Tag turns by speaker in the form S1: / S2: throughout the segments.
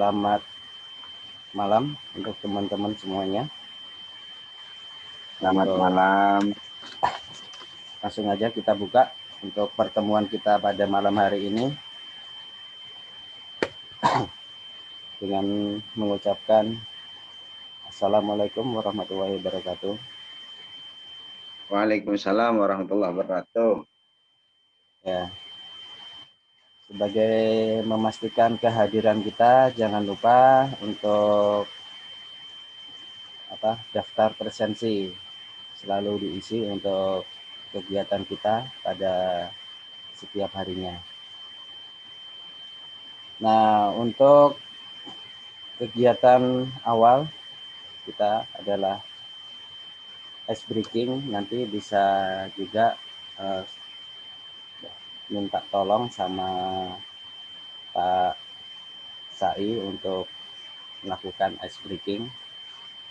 S1: Selamat malam untuk teman-teman semuanya.
S2: Selamat malam.
S1: Langsung aja kita buka untuk pertemuan kita pada malam hari ini dengan mengucapkan Assalamualaikum warahmatullahi wabarakatuh.
S2: Waalaikumsalam warahmatullahi wabarakatuh.
S1: Ya, sebagai memastikan kehadiran kita, jangan lupa untuk daftar presensi selalu diisi untuk kegiatan kita pada setiap harinya. Nah, untuk kegiatan awal kita adalah ice breaking. Nanti bisa juga minta tolong sama Pak Sai untuk melakukan ice breaking.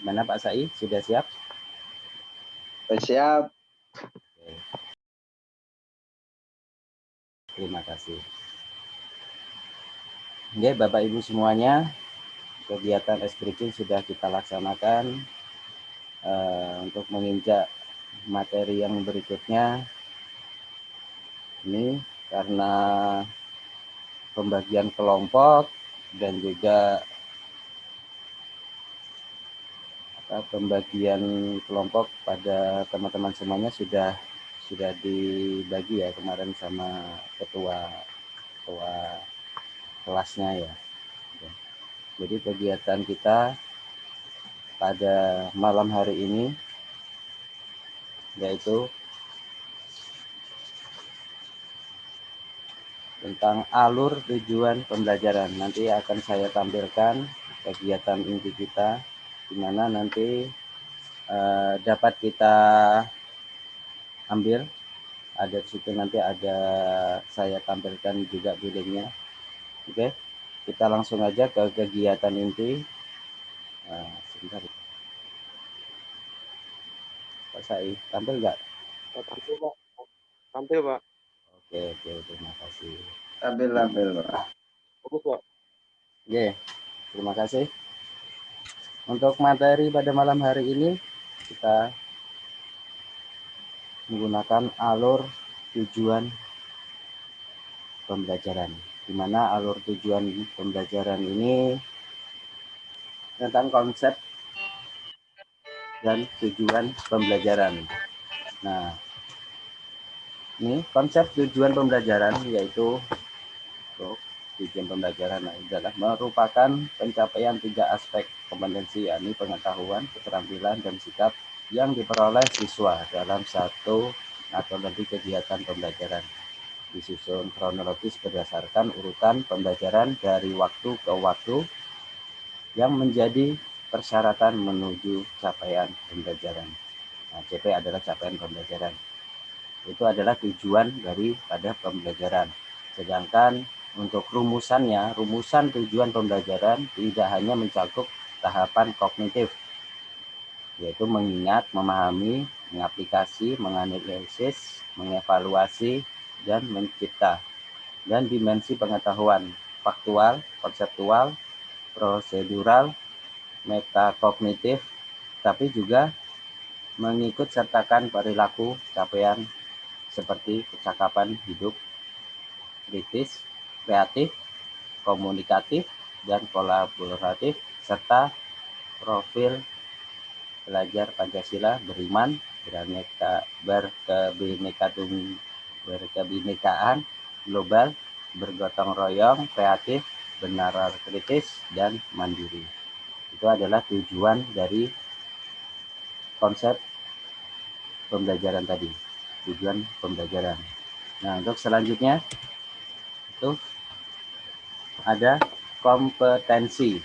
S1: Mana Pak Sai, sudah siap?
S2: Siap.
S1: Oke. Terima kasih. Oke, Bapak Ibu semuanya, kegiatan ice breaking sudah kita laksanakan. Untuk menginjak materi yang berikutnya, ini karena pembagian kelompok dan juga pembagian kelompok pada teman-teman semuanya sudah dibagi ya kemarin sama ketua kelasnya ya. Jadi kegiatan kita pada malam hari ini yaitu tentang alur tujuan pembelajaran. Nanti akan saya tampilkan kegiatan inti kita, di mana nanti dapat kita ambil. Ada di situ nanti ada saya tampilkan juga linknya. Oke, kita langsung aja ke kegiatan inti. Sebentar. Pak Sai, tampil nggak?
S3: Tampil Pak. Tampil Pak.
S1: Oke, terima kasih.
S2: Tampil Pak.
S3: Bagus Pak.
S1: Oke, terima kasih. Untuk materi pada malam hari ini kita menggunakan alur tujuan pembelajaran, di mana alur tujuan pembelajaran ini tentang konsep dan tujuan pembelajaran. Nah, ini konsep tujuan pembelajaran yaitu tujuan pembelajaran adalah merupakan pencapaian 3 aspek kompetensi, yakni pengetahuan, keterampilan, dan sikap yang diperoleh siswa dalam satu atau lebih kegiatan pembelajaran, disusun kronologis berdasarkan urutan pembelajaran dari waktu ke waktu yang menjadi persyaratan menuju capaian pembelajaran. Nah, CP adalah capaian pembelajaran. Itu adalah tujuan daripada pembelajaran. Sedangkan untuk rumusannya, rumusan tujuan pembelajaran tidak hanya mencakup tahapan kognitif, yaitu mengingat, memahami, mengaplikasi, menganalisis, mengevaluasi, dan mencipta. Dan dimensi pengetahuan, faktual, konseptual, prosedural, metakognitif, tapi juga mengikut sertakan perilaku capaian seperti kecakapan hidup, kritis, kreatif, komunikatif, dan kolaboratif, serta profil pelajar Pancasila beriman, berkebinekaan global, bergotong royong, kreatif, benarar kritis, dan mandiri. Itu adalah tujuan dari konsep pembelajaran tadi, tujuan pembelajaran. Nah, untuk selanjutnya itu ada kompetensi.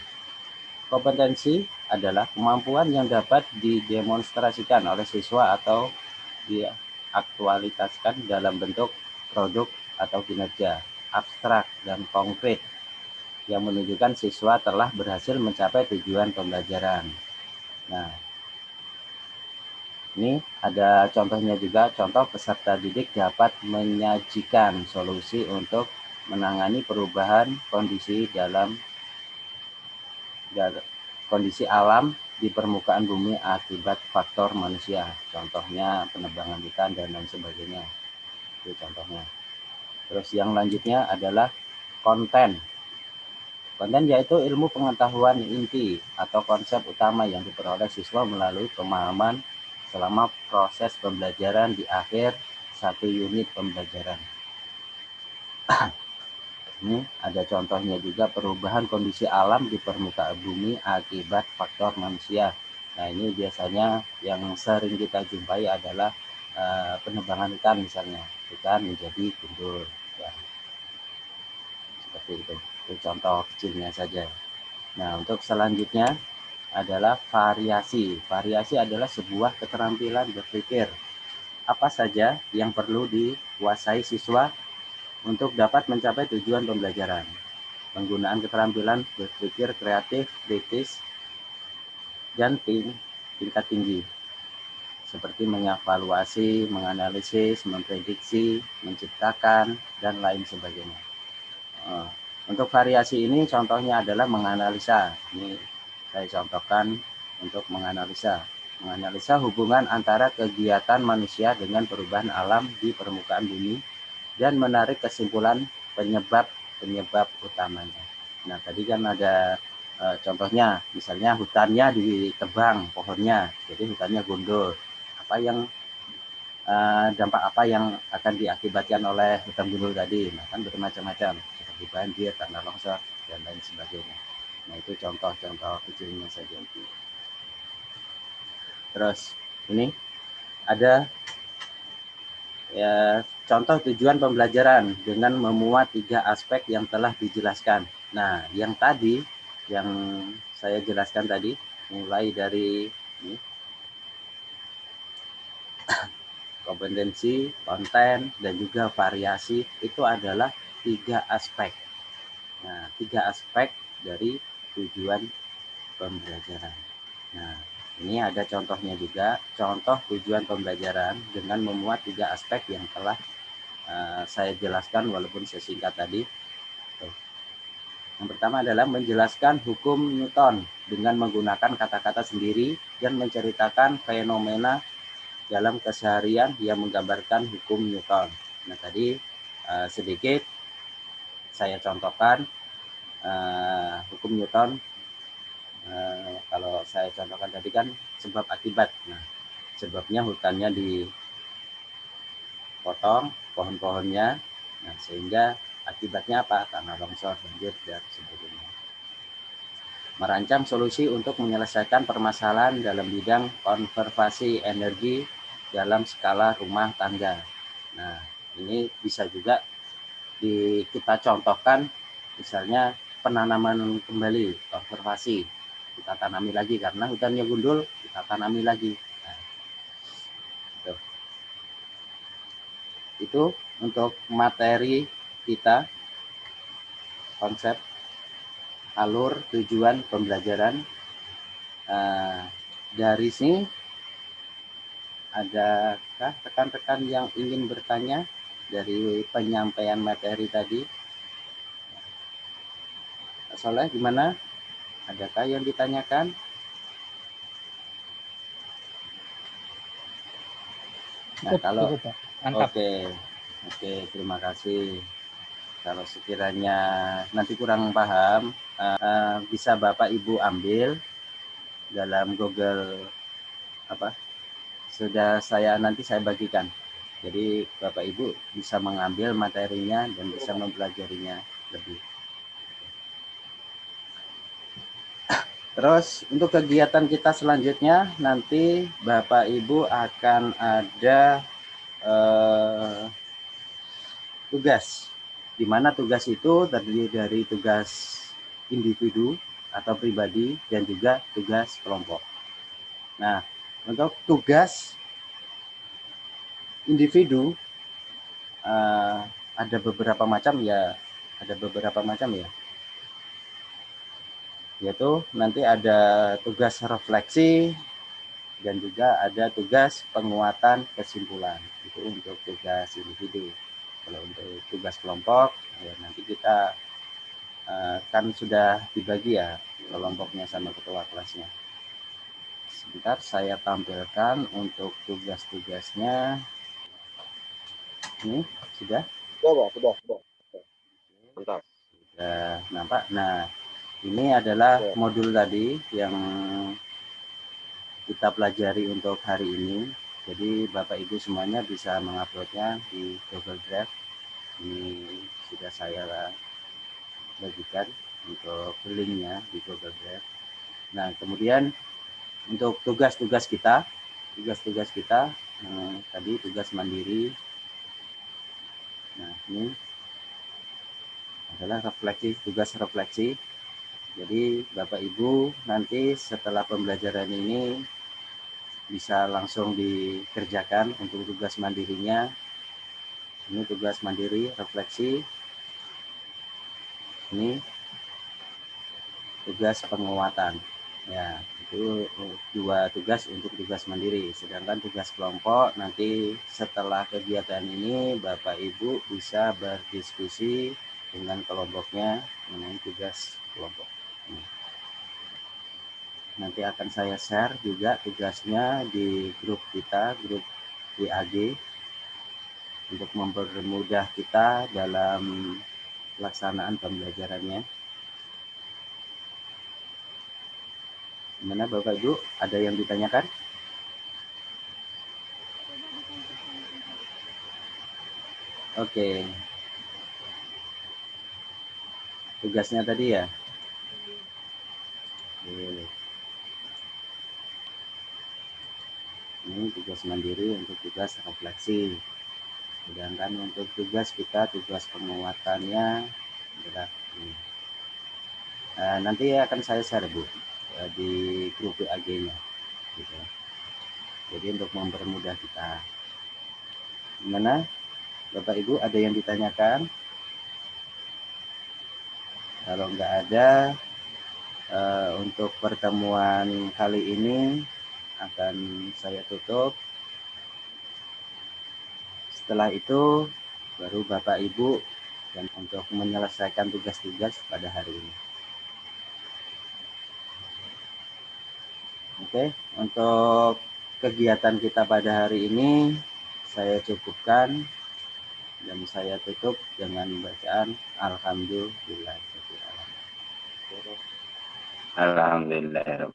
S1: Kompetensi adalah kemampuan yang dapat didemonstrasikan oleh siswa atau diaktualisasikan dalam bentuk produk atau kinerja abstrak dan konkret yang menunjukkan siswa telah berhasil mencapai tujuan pembelajaran. Nah, ini ada contohnya juga. Contoh, peserta didik dapat menyajikan solusi untuk menangani perubahan kondisi dalam dan kondisi alam di permukaan bumi akibat faktor manusia. Contohnya penebangan hutan dan lain sebagainya. Itu contohnya. Terus yang lanjutnya adalah konten. Konten yaitu ilmu pengetahuan inti atau konsep utama yang diperoleh siswa melalui pemahaman selama proses pembelajaran di akhir satu unit pembelajaran. Ini ada contohnya juga perubahan kondisi alam di permukaan bumi akibat faktor manusia. Nah, ini biasanya yang sering kita jumpai adalah penebangan hutan misalnya. Hutan menjadi gundul. Ya. Seperti itu contoh kecilnya saja. Nah, untuk selanjutnya adalah variasi. Variasi adalah sebuah keterampilan berpikir. Apa saja yang perlu dikuasai siswa untuk dapat mencapai tujuan pembelajaran. Penggunaan keterampilan berpikir kreatif, kritis, dan tingkat tinggi. Seperti mengevaluasi, menganalisis, memprediksi, menciptakan, dan lain sebagainya. Untuk variasi ini contohnya adalah menganalisa. Ini saya contohkan untuk menganalisa. Menganalisa hubungan antara kegiatan manusia dengan perubahan alam di permukaan bumi dan menarik kesimpulan penyebab utamanya. Nah, tadi kan ada contohnya, misalnya hutannya ditebang pohonnya, jadi hutannya gundul. Apa yang dampak apa yang akan diakibatkan oleh hutan gundul tadi? Nah, kan bermacam-macam, seperti banjir, tanah longsor, dan lain sebagainya. Nah, itu contoh-contoh kecilnya saja. Terus ini ada ya contoh tujuan pembelajaran dengan memuat 3 aspek yang telah dijelaskan. Nah, yang tadi yang saya jelaskan tadi mulai dari ini, kompetensi, konten, dan juga variasi itu adalah 3 aspek. Nah, 3 aspek dari tujuan pembelajaran. Nah, ini ada contohnya juga, contoh tujuan pembelajaran dengan memuat 3 aspek yang telah saya jelaskan walaupun sesingkat tadi. Yang pertama adalah menjelaskan hukum Newton dengan menggunakan kata-kata sendiri dan menceritakan fenomena dalam keseharian yang menggambarkan hukum Newton. Nah, tadi sedikit saya contohkan hukum Newton. Kalau saya contohkan tadi kan sebab akibat. Nah, sebabnya hutannya dipotong, pohon-pohonnya, nah sehingga akibatnya apa? Tanah longsor, banjir, dan sebagainya. Merancang solusi untuk menyelesaikan permasalahan dalam bidang konservasi energi dalam skala rumah tangga. Nah, ini bisa juga kita contohkan, misalnya penanaman kembali, konservasi. Kita tanami lagi karena hutannya gundul, kita tanami lagi. Nah, itu untuk materi kita, konsep, alur, tujuan pembelajaran. Dari sini adakah rekan-rekan yang ingin bertanya dari penyampaian materi tadi? Soleh, gimana? Adakah yang ditanyakan? Nah, kalau oke, terima kasih. Kalau sekiranya nanti kurang paham, bisa Bapak Ibu ambil dalam Google sudah nanti saya bagikan. Jadi Bapak Ibu bisa mengambil materinya dan bisa mempelajarinya lebih. Terus untuk kegiatan kita selanjutnya nanti Bapak Ibu akan ada tugas, di mana tugas itu terdiri dari tugas individu atau pribadi dan juga tugas kelompok. Nah, untuk tugas individu ada beberapa macam ya, yaitu nanti ada tugas refleksi dan juga ada tugas penguatan kesimpulan. Itu untuk tugas individu. Kalau untuk tugas kelompok ya nanti kita kan sudah dibagi ya kelompoknya sama ketua kelasnya. Sebentar saya tampilkan untuk tugas-tugasnya. Ini sudah
S3: Sudah. Mantap.
S1: sudah nampak. Nah, ini adalah
S3: Oke.
S1: modul tadi yang kita pelajari untuk hari ini. Jadi Bapak Ibu semuanya bisa menguploadnya di Google Drive. Ini sudah saya bagikan untuk linknya di Google Drive. Nah, kemudian untuk tugas-tugas kita tadi tugas mandiri. Nah, ini adalah tugas refleksi. Jadi Bapak Ibu nanti setelah pembelajaran ini bisa langsung dikerjakan untuk tugas mandirinya. Ini tugas mandiri refleksi. Ini tugas penguatan. Ya, itu 2 tugas untuk tugas mandiri. Sedangkan tugas kelompok nanti setelah kegiatan ini Bapak Ibu bisa berdiskusi dengan kelompoknya mengenai tugas kelompok. Nanti akan saya share juga tugasnya di grup kita, grup WAG, untuk mempermudah kita dalam pelaksanaan pembelajarannya. Gimana Bapak Ibu? Ada yang ditanyakan? Oke. Tugasnya tadi ya? Ini tugas mandiri untuk tugas refleksi. Sedangkan untuk tugas penguatannya adalah ini. Nanti akan saya share Bu di grup WAG-nya. Gitu. Jadi untuk mempermudah kita. Gimana Bapak Ibu, ada yang ditanyakan? Kalau nggak ada, untuk pertemuan kali ini akan saya tutup. Setelah itu baru Bapak Ibu dan untuk menyelesaikan tugas-tugas pada hari ini. Oke, untuk kegiatan kita pada hari ini saya cukupkan dan saya tutup dengan bacaan Alhamdulillah.
S2: Alhamdulillah.